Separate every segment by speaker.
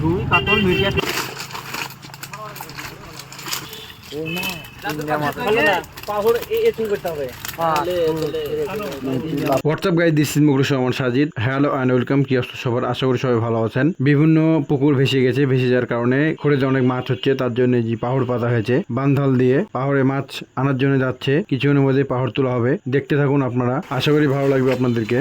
Speaker 1: রুই কাতল media
Speaker 2: WhatsApp guys, this is Mukesh Rahman Sajid. Hello and welcome. কি অবস্থা সবার? আশা করি সবাই ভালো আছেন। বিভিন্ন পুকুর ভেসে গেছে, ভেসে যাওয়ার কারণে খোঁড়ে অনেক মাছ হচ্ছে, তার জন্য যে পাহাড় পাতা হয়েছে বান্ধাল দিয়ে পাহাড়ে মাছ আনার জন্য যাচ্ছে। কিছুক্ষণের মধ্যে পাহাড় তোলা হবে, দেখতে থাকুন আপনারা, আশা করি ভালো লাগবে আপনাদেরকে।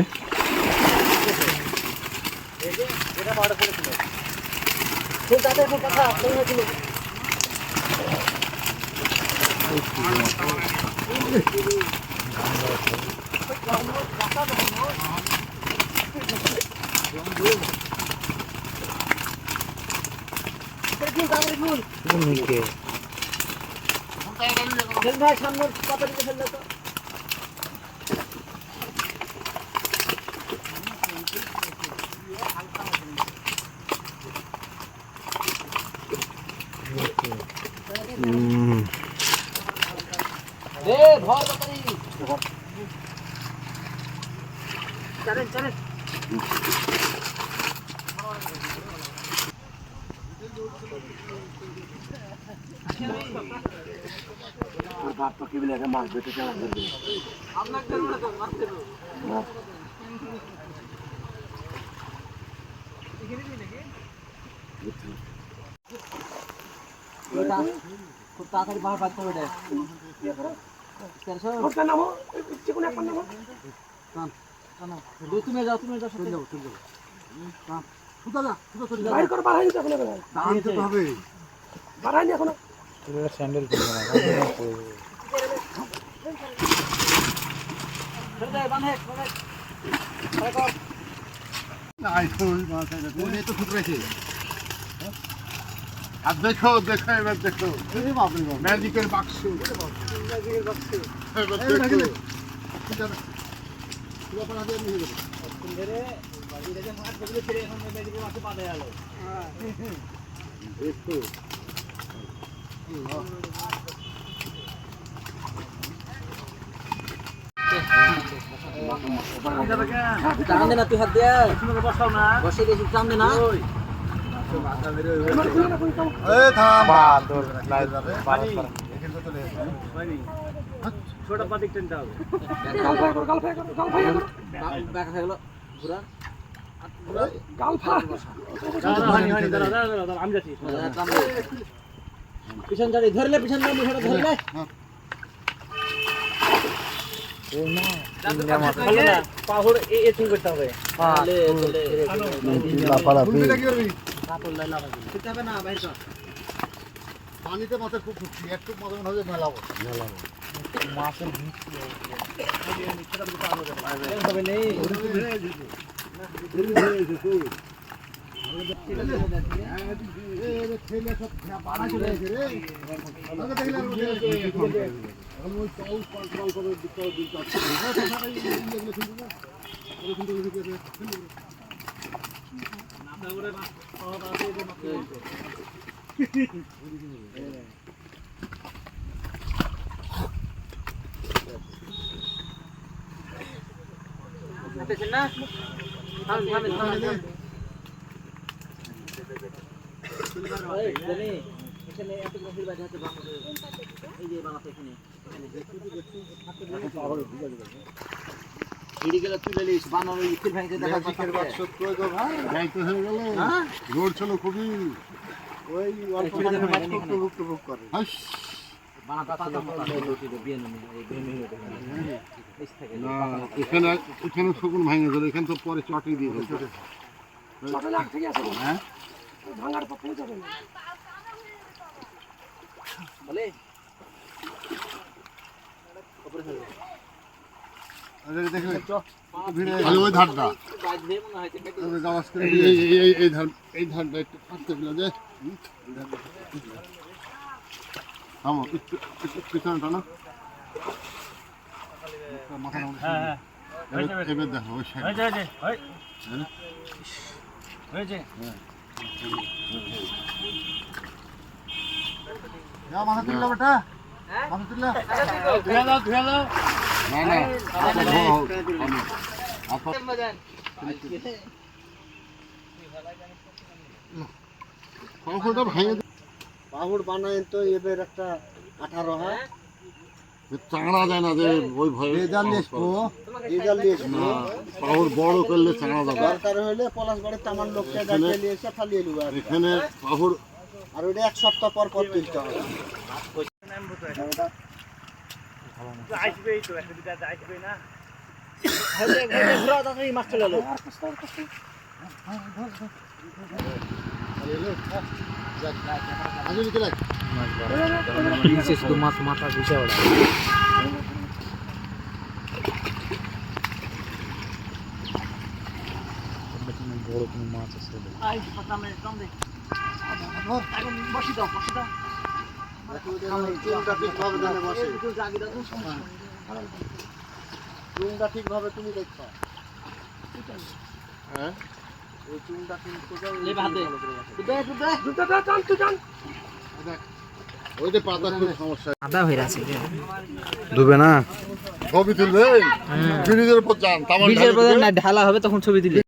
Speaker 1: খুব তাড়াতাড়ি পাহাড় পাততে হবে। তুমি যাও, তুমি যাও, চলে যাবো, চলে যাবো। স্যান্ডেল
Speaker 3: আর দেখো দেখো এবার দেখো ম্যাজিকের বাক্স
Speaker 1: টান দে না, তুই হাত দিয়ে বসাও না, বসে গেছি, টান দে না। পিছন ধরে ধরলে, পিছন ধরলে পাহুড় করতে হবে।
Speaker 3: পানিতে মাছের খুব খুশি, একটু মজা মনে হবে মেলাবো মাছের রোড ছিল খুবই ওই এখানে এখানে শকুন ভাঙে গেল, এখানে তো পরে চটে দিয়ে হ্যাঁ ওই ধারটা এই ধারটা একটু ফাঁকতে পেলে যে পিছনটা না মাথা এবার দেখো ওই মাথা তুললো বেটা, মাথা তুললো ধুয়ে দাও না না পাহুড়টা ভাঙে
Speaker 1: পাহুড় বানায় তো এবার একটা 18 হয়
Speaker 3: চাঙড়া যায় না যে ওই ভয়ে
Speaker 1: রেজাল্ট দিয়ে
Speaker 3: না পাহুড় বড় করলে চাঙড়া যাবে
Speaker 1: দরকার হলে পলাশ বাড়ির তামান লোককে ডাকিয়ে নিয়ে এসে ফালিয়ে নেবো আর কি।
Speaker 3: এখানে পাহুড়
Speaker 1: আর ওইটা 1 সপ্তাহ পর পর তুলতে হবে মাছ চলে এলো
Speaker 3: আগে নিতে লাগ
Speaker 1: শুধু মাছ মাথা ঘুষে ওড়া বড় কোনো মাছ আছে বসি দাও চুনটা ঠিকভাবে দেনে বসে চুনটা ঠিকভাবে তুমি দেখছো
Speaker 3: হ্যাঁ
Speaker 1: এই চুনটা কিন্তু
Speaker 3: ওই যে পাতা খুব সমস্যা
Speaker 1: আদা হয়ে আছে
Speaker 2: ডুবে না
Speaker 3: ছবি তুলবে ব্রিজের উপর যান তামান
Speaker 1: ঢালা হবে তখন ছবি দিলে